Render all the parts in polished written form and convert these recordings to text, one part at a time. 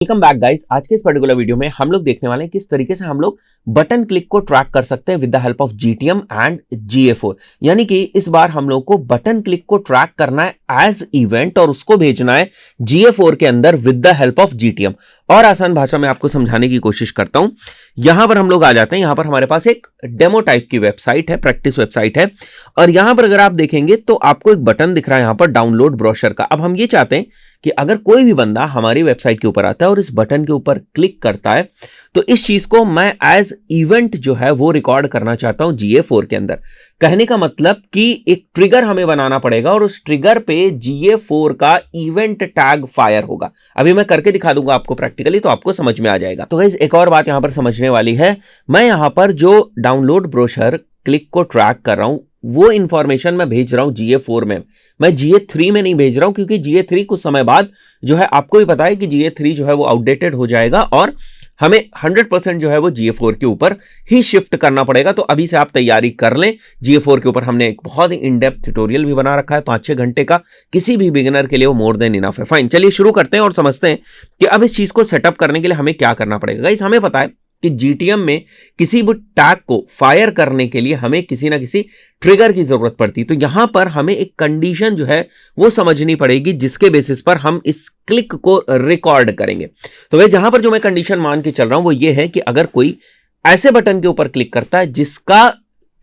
Welcome back guys. आज के इस पर्टिकुलर वीडियो में हम लोग देखने वाले हैं किस तरीके से हम लोग बटन क्लिक को ट्रैक कर सकते हैं with the help of GTM and GA4। यानी कि इस बार हम लोग को बटन क्लिक को ट्रैक करना है एज इवेंट और उसको भेजना है GA4 के अंदर with the help of GTM। और आसान भाषा में आपको समझाने की कोशिश करता हूं। यहां पर हम लोग आ जाते हैं। यहां पर हमारे पास एक डेमो टाइप की वेबसाइट है, प्रैक्टिस वेबसाइट है। और यहां पर अगर आप देखेंगे तो आपको एक बटन दिख रहा है यहां पर डाउनलोड ब्रोशर का। अब हम ये चाहते हैं कि अगर कोई भी बंदा हमारी वेबसाइट के ऊपर आता है और इस बटन के ऊपर क्लिक करता है तो इस चीज को मैं एज इवेंट जो है वो रिकॉर्ड करना चाहता हूं GA4 के अंदर। कहने का मतलब कि एक ट्रिगर हमें बनाना पड़ेगा और उस ट्रिगर पे GA4 का इवेंट टैग फायर होगा। अभी मैं करके दिखा दूंगा आपको प्रैक्टिकली, तो आपको समझ में आ जाएगा। तो गाइस एक और बात यहां पर समझने वाली है। मैं यहां पर जो डाउनलोड ब्रोशर क्लिक को ट्रैक कर रहा हूं वो इंफॉर्मेशन मैं भेज रहा हूं GA4 में। मैं GA3 में नहीं भेज रहा हूं क्योंकि GA3 कुछ समय बाद जो है आपको भी पता है कि GA3 जो है वो आउटडेटेड हो जाएगा और हमें 100% जो है वो GA4 के ऊपर ही शिफ्ट करना पड़ेगा। तो अभी से आप तैयारी कर लें। GA4 के ऊपर हमने एक बहुत ही इन डेप्थ ट्यूटोरियल भी बना रखा है 5-6 घंटे का। किसी भी बिगिनर के लिए वो मोर देन इनफ है। फाइन, चलिए शुरू करते हैं और समझते हैं कि अब इस चीज को सेटअप करने के लिए हमें क्या करना पड़ेगा। गाइस हमें पता है कि GTM में किसी भी टैग को फायर करने के लिए हमें किसी ना किसी ट्रिगर की जरूरत पड़ती है। तो यहां पर हमें एक कंडीशन जो है वो समझनी पड़ेगी जिसके बेसिस पर हम इस क्लिक को रिकॉर्ड करेंगे। तो वैसे यहां पर जो मैं कंडीशन मान के चल रहा हूं वो ये है कि अगर कोई ऐसे बटन के ऊपर क्लिक करता है जिसका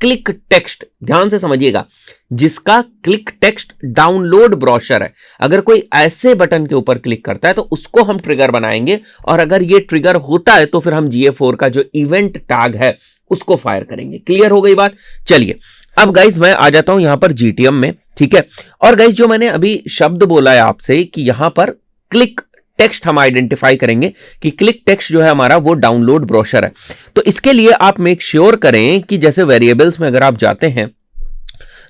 क्लिक टेक्स्ट, ध्यान से समझिएगा, जिसका क्लिक टेक्स्ट डाउनलोड ब्रोशर है, अगर कोई ऐसे बटन के ऊपर क्लिक करता है तो उसको हम ट्रिगर बनाएंगे। और अगर ये ट्रिगर होता है तो फिर हम GA4 का जो इवेंट टैग है उसको फायर करेंगे। क्लियर हो गई बात? चलिए अब गाइज मैं आ जाता हूं यहां पर GTM में, ठीक है। और गाइज जो मैंने अभी शब्द बोला है आपसे कि यहां पर क्लिक टेक्स्ट हम आइडेंटिफाई करेंगे कि क्लिक टेक्स्ट जो है हमारा वो डाउनलोड ब्रोशर है। तो इसके लिए आप मेक श्योर करें कि जैसे वेरिएबल्स में अगर आप जाते हैं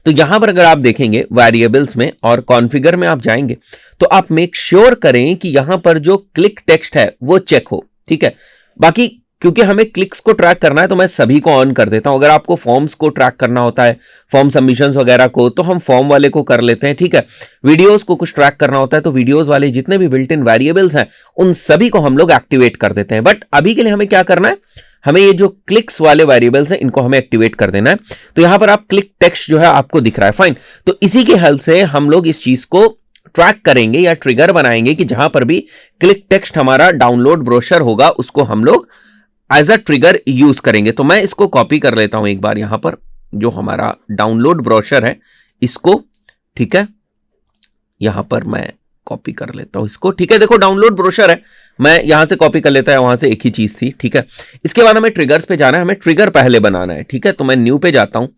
तो यहां पर अगर आप देखेंगे वेरिएबल्स में और कॉन्फ़िगर में आप जाएंगे तो आप मेक श्योर करें कि यहां पर जो क्लिक टेक्स्ट है वो चेक हो, ठीक है। बाकी क्योंकि हमें क्लिक्स को ट्रैक करना है तो मैं सभी को ऑन कर देता हूं। अगर आपको फॉर्म्स को ट्रैक करना होता है, फॉर्म सबमिशंस वगैरह को, तो हम फॉर्म वाले को कर लेते हैं, ठीक है। वीडियोस को कुछ ट्रैक करना होता है तो वीडियोस वाले जितने भी बिल्ट इन वेरिएबल्स हैं उन सभी को हम लोग एक्टिवेट कर देते हैं। बट अभी के लिए हमें क्या करना है, हमें ये जो क्लिक्स वाले वेरिएबल्स हैं इनको हमें एक्टिवेट कर देना है। तो यहां पर आप क्लिक टेक्स्ट जो है आपको दिख रहा है, फाइन। तो इसी की हेल्प से हम लोग इस चीज को ट्रैक करेंगे या ट्रिगर बनाएंगे कि जहां पर भी क्लिक टेक्स्ट हमारा डाउनलोड ब्रोशर होगा उसको हम लोग एज अ ट्रिगर यूज करेंगे। तो मैं इसको कॉपी कर लेता हूं एक बार, यहां पर जो हमारा डाउनलोड ब्रोशर है इसको, ठीक है, यहां पर मैं कॉपी कर लेता हूं इसको, ठीक है। देखो डाउनलोड ब्रोशर है, मैं यहां से कॉपी कर लेता है, वहां से एक ही चीज थी, ठीक है। इसके बाद हमें ट्रिगर्स पे जाना है, हमें ट्रिगर पहले बनाना है, ठीक है। तो मैं न्यू पे जाता हूं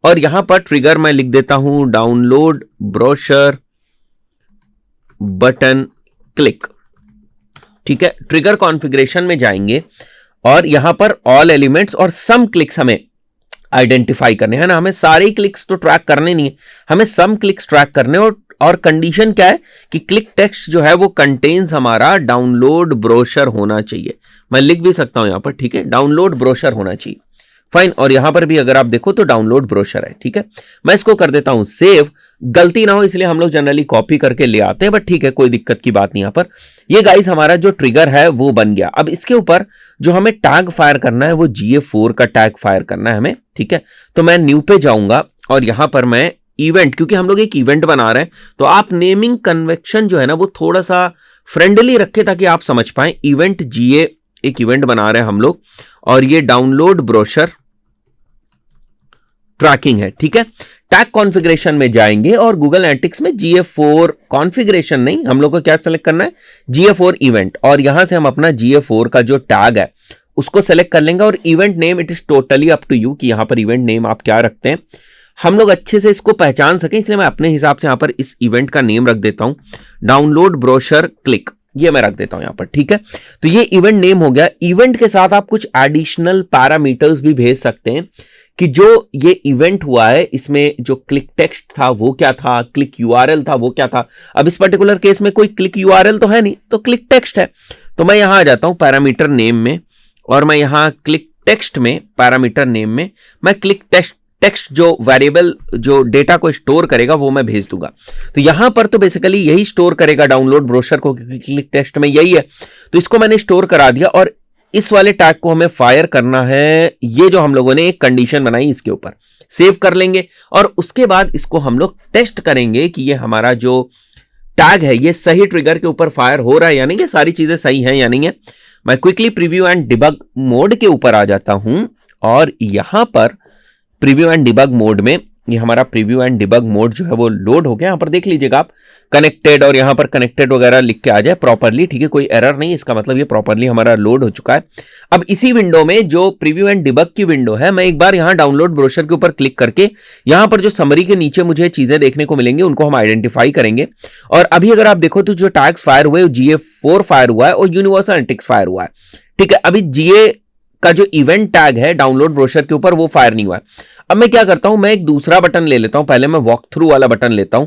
और यहां पर ट्रिगर मैं लिख देता हूं डाउनलोड ब्रोशर बटन क्लिक, ठीक है। ट्रिगर कॉन्फ़िगरेशन में जाएंगे और यहां पर ऑल एलिमेंट्स और सम क्लिक्स हमें आइडेंटिफाई करने हैं ना। हमें सारे क्लिक्स तो ट्रैक करने नहीं है, हमें सम क्लिक्स ट्रैक करने। और कंडीशन क्या है कि क्लिक टेक्स्ट जो है वो कंटेन्स हमारा डाउनलोड ब्रोशर होना चाहिए। मैं लिख भी सकता हूं यहां पर, ठीक है, डाउनलोड ब्रोशर होना चाहिए, फाइन। और यहां पर भी अगर आप देखो तो डाउनलोड ब्रोशर है, ठीक है। मैं इसको कर देता हूं सेव, गलती ना हो इसलिए हम लोग जनरली कॉपी करके ले आते हैं, बट ठीक है कोई दिक्कत की बात नहीं। यहां पर ये गाइस हमारा जो ट्रिगर है वो बन गया। अब इसके ऊपर जो हमें टैग फायर करना है वो GA4 का टैग फायर करना है हमें, ठीक है। तो मैं न्यू पे जाऊंगा और यहां पर मैं इवेंट, क्योंकि हम लोग एक इवेंट बना रहे हैं तो आप नेमिंग कन्वेक्शन जो है ना वो थोड़ा सा फ्रेंडली रखें ताकि आप समझ पाए। इवेंट GA एक इवेंट बना रहे हैं हम लोग और ये डाउनलोड ब्रोशर ट्रैकिंग है, ठीक है। टैग कॉन्फ़िगरेशन में जाएंगे और गूगल एनालिटिक्स में GA4 कॉन्फ़िगरेशन नहीं, हम लोग को क्या सेलेक्ट करना है, GA4 इवेंट। और यहां से हम अपना GA4 का जो टैग है उसको सेलेक्ट कर लेंगे और event name it is totally up to you कि यहां पर इवेंट नेम आप क्या रखते हैं। हम लोग अच्छे से इसको पहचान सकें इसलिए मैं अपने हिसाब से यहां पर इस इवेंट का नेम रख देता हूं डाउनलोड ब्रोशर क्लिक, ये मैं रख देता हूं यहां पर, ठीक है। तो ये इवेंट नेम हो गया। इवेंट के साथ आप कुछ एडिशनल पैरामीटर्स भी भेज सकते हैं कि जो ये इवेंट हुआ है इसमें जो क्लिक टेक्स्ट था वो क्या था, क्लिक URL था वो क्या था। अब इस पर्टिकुलर केस में कोई क्लिक URL तो है नहीं, तो क्लिक टेक्स्ट है। तो मैं यहां आ जाता हूं पैरामीटर नेम में और मैं यहां क्लिक टेक्स्ट में पैरामीटर नेम में मैं क्लिक टेक्स्ट जो वेरिएबल जो डेटा को स्टोर करेगा वो मैं भेज दूंगा। तो यहां पर तो बेसिकली यही स्टोर करेगा डाउनलोड ब्रोशर को, क्योंकि क्लिक टेक्स्ट में यही है। तो इसको मैंने स्टोर करा दिया और इस वाले टैग को हमें फायर करना है। ये जो हम लोगों ने एक कंडीशन बनाई इसके ऊपर सेव कर लेंगे और उसके बाद इसको हम लोग टेस्ट करेंगे कि ये हमारा जो टैग है ये सही ट्रिगर के ऊपर फायर हो रहा है या नहीं, ये सारी चीजें सही हैं या नहीं है। मैं quickly preview and debug mode के ऊपर आ जाता हूं और यहां पर प्रीव्यू एंड डिबग मोड में ये हमारा प्रीव्यू एंड डिबग मोड जो है वो लोड हो गया। यहां पर देख लीजिएगा आप कनेक्टेड और यहां पर कनेक्टेड वगैरह लिख के आ जाए प्रॉपर्ली, ठीक है, कोई एरर नहीं, इसका मतलब ये प्रॉपर्ली हमारा लोड हो चुका है। अब इसी विंडो में जो प्रीव्यू एंड डिबग की विंडो है, मैं एक बार यहां डाउनलोड ब्रोशर के ऊपर क्लिक करके यहां पर जो समरी के नीचे मुझे चीजें देखने को मिलेंगी उनको हम आइडेंटिफाई करेंगे। और अभी अगर आप देखो तो जो टैग फायर हुए GA4 फायर हुआ है और यूनिवर्सल एनालिटिक्स फायर हुआ है, ठीक है। अभी GA का जो इवेंट टैग है डाउनलोड ब्रोशर के ऊपर वो फायर नहीं हुआ है। अब मैं क्या करता हूं, मैं एक दूसरा बटन ले लेता हूं। पहले मैं वॉक थ्रू वाला बटन लेता हूं,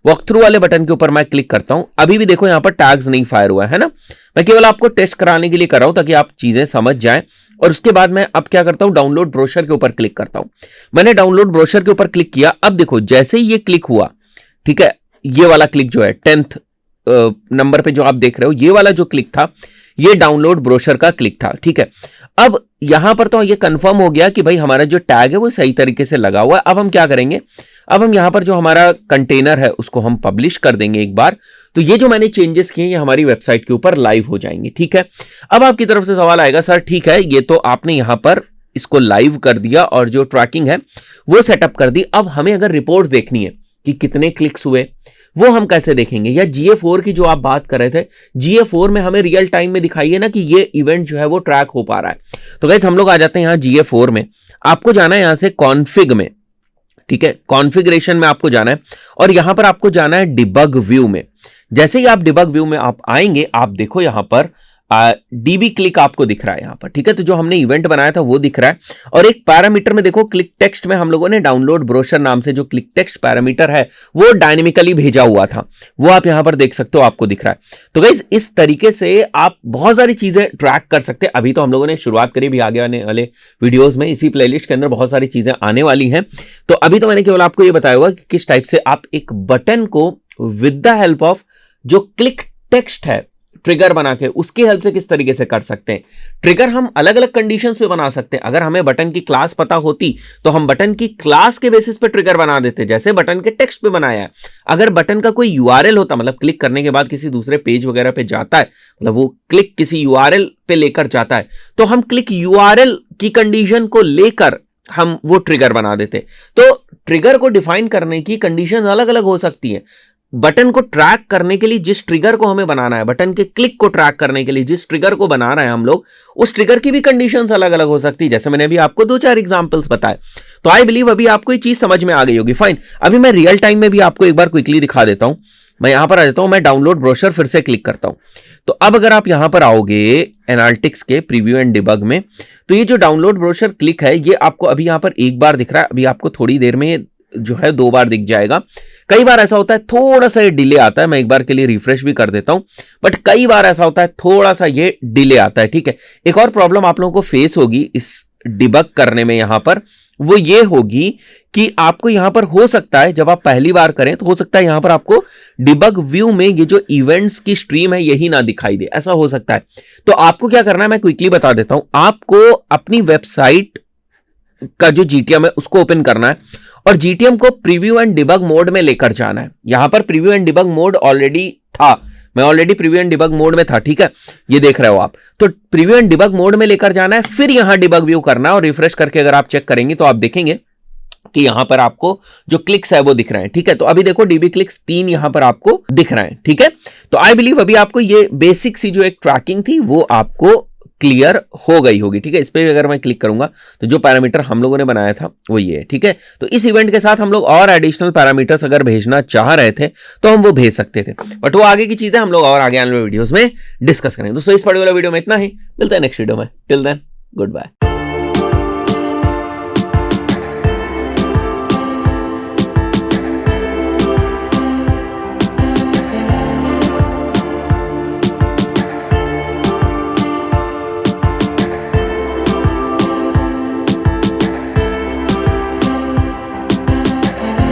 वॉक थ्रू वाले बटन के ऊपर मैं क्लिक करता हूं। अभी भी देखो यहां पर टैग्स नहीं फायर हुआ है ना। मैं केवल आपको टेस्ट कराने के लिए कर रहा हूं ताकि आप चीजें समझ जाएं। और उसके बाद मैं अब क्या करता हूं, डाउनलोड ब्रोशर के ऊपर क्लिक करता हूं। मैंने डाउनलोड ब्रोशर के ऊपर क्लिक किया। अब देखो जैसे ही ये क्लिक हुआ, ठीक है, ये वाला क्लिक जो है 10th नंबर पे जो आप देख रहे हो, ये वाला जो क्लिक था ये डाउनलोड ब्रोशर का क्लिक था, ठीक है। अब यहां पर तो ये कंफर्म हो गया कि भाई हमारा जो टैग है वो सही तरीके से लगा हुआ है। अब हम क्या करेंगे, अब हम यहां पर जो हमारा कंटेनर है उसको हम पब्लिश कर देंगे एक बार। तो ये जो मैंने चेंजेस किए ये हमारी वेबसाइट के ऊपर लाइव हो जाएंगे, ठीक है। अब आपकी तरफ से सवाल आएगा, सर ठीक है ये तो आपने यहां पर इसको लाइव कर दिया और जो ट्रैकिंग है वो सेटअप कर दी, अब हमें अगर रिपोर्ट देखनी है कि कितने क्लिक्स हुए वो हम कैसे देखेंगे? या GA4 की जो आप बात कर रहे थे, GA4 में हमें रियल टाइम में दिखाइए ना कि ये इवेंट जो है वो ट्रैक हो पा रहा है। तो गाइस हम लोग आ जाते हैं यहाँ GA4 में। आपको जाना है यहां से कॉन्फिग में, ठीक है, कॉन्फ़िगरेशन में आपको जाना है और यहां पर आपको जाना है डिबग व्यू में। जैसे ही आप डिबग व्यू में आप आएंगे, आप देखो यहां पर डीबी क्लिक आपको दिख रहा है यहां पर, ठीक है। तो जो हमने इवेंट बनाया था वो दिख रहा है और एक पैरामीटर में देखो क्लिक टेक्स्ट में हम लोगों ने डाउनलोड ब्रोशर नाम से जो क्लिक टेक्स्ट पैरामीटर है वो डायनेमिकली भेजा हुआ था, वो आप यहां पर देख सकते हो, आपको दिख रहा है। तो गाइस इस तरीके से आप बहुत सारी चीजें ट्रैक कर सकते हैं। अभी तो हम लोगों ने शुरुआत करी, भी आगे आने वाले वीडियोज में इसी प्लेलिस्ट के अंदर बहुत सारी चीजें आने वाली हैं। तो अभी तो मैंने केवल आपको ये बताया हुआ कि किस टाइप से आप एक बटन को विद द हेल्प ऑफ जो क्लिक टेक्स्ट है ट्रिगर बना के उसकी हेल्प से किस तरीके से कर सकते हैं। ट्रिगर हम अलग अलग कंडीशंस पे बना सकते हैं। अगर हमें बटन की क्लास पता होती तो हम बटन की क्लास के बेसिस पे ट्रिगर बना देते, जैसे बटन के टेक्स्ट पे बनाया है। अगर बटन का कोई URL होता, मतलब क्लिक करने के बाद किसी दूसरे पेज वगैरह पे जाता है, मतलब वो क्लिक किसी URL पे लेकर जाता है, तो हम क्लिक URL की कंडीशन को लेकर हम वो ट्रिगर बना देते। तो ट्रिगर को डिफाइन करने की कंडीशन अलग अलग हो सकती है। बटन को ट्रैक करने के लिए जिस ट्रिगर को हमें बनाना है, बटन के क्लिक को ट्रैक करने के लिए जिस ट्रिगर को बना रहे हैं हम लोग, उस ट्रिगर की भी कंडीशंस अलग अलग हो सकती है। जैसे मैंने अभी आपको 2-4 एग्जांपल्स बताए। तो आई बिलीव अभी आपको ये चीज समझ में आ गई होगी। फाइन, अभी मैं रियल टाइम में भी आपको एक बार क्विकली दिखा देता हूं। मैं यहां पर आ जाता हूं, मैं डाउनलोड ब्रोशर फिर से क्लिक करता हूं। तो अब अगर आप यहां पर आओगे एनालिटिक्स के प्रीव्यू एंड डिबग में, तो ये जो डाउनलोड ब्रोशर क्लिक है ये आपको अभी यहां पर एक बार दिख रहा है, अभी आपको थोड़ी देर में जो है 2 बार दिख जाएगा। कई बार ऐसा होता है थोड़ा सा ये डिले आता है, मैं एक बार के लिए रिफ्रेश भी कर देता हूं, बट कई बार ऐसा होता है थोड़ा सा ये डिले आता है, ठीक है। एक और प्रॉब्लम आप लोगों को फेस होगी इस डिबग करने में यहां पर, वो ये होगी कि आपको यहां पर हो सकता है जब आप पहली बार करें तो हो सकता है यहां पर आपको डिबग व्यू में ये जो इवेंट्स की स्ट्रीम है यही ना दिखाई दे, ऐसा हो सकता है। तो आपको क्या करना है मैं क्विकली बता देता हूं। आपको अपनी वेबसाइट का जो GTM है उसको ओपन करना है और GTM को प्रीव्यू एंड डिबग मोड में लेकर जाना है। यहां पर preview and debug mode already था, मैं already preview and debug mode में था, ठीक है, ये देख रहे हो आप। तो प्रीव्यू एंड डिबग मोड में लेकर जाना है, फिर यहां डिबग व्यू करना है और रिफ्रेश करके अगर आप चेक करेंगे तो आप देखेंगे कि यहां पर आपको जो क्लिक्स है वो दिख रहे हैं, ठीक है। तो अभी देखो DB क्लिक्स 3 यहां पर आपको दिख रहे हैं, ठीक है। तो आई बिलीव अभी आपको ये बेसिक सी जो एक ट्रैकिंग थी वो आपको क्लियर हो गई होगी, ठीक है। इस पे भी अगर मैं क्लिक करूंगा तो जो पैरामीटर हम लोगों ने बनाया था वो ये है, ठीक है। तो इस इवेंट के साथ हम लोग और एडिशनल पैरामीटर्स अगर भेजना चाह रहे थे तो हम वो भेज सकते थे, बट वो आगे की चीजें हम लोग और आगे आने वाले वीडियोस में डिस्कस करेंगे। दोस्तों इस पर्टिकुलर वीडियो में इतना ही, मिलता है नेक्स्ट वीडियो में। Till then good bye.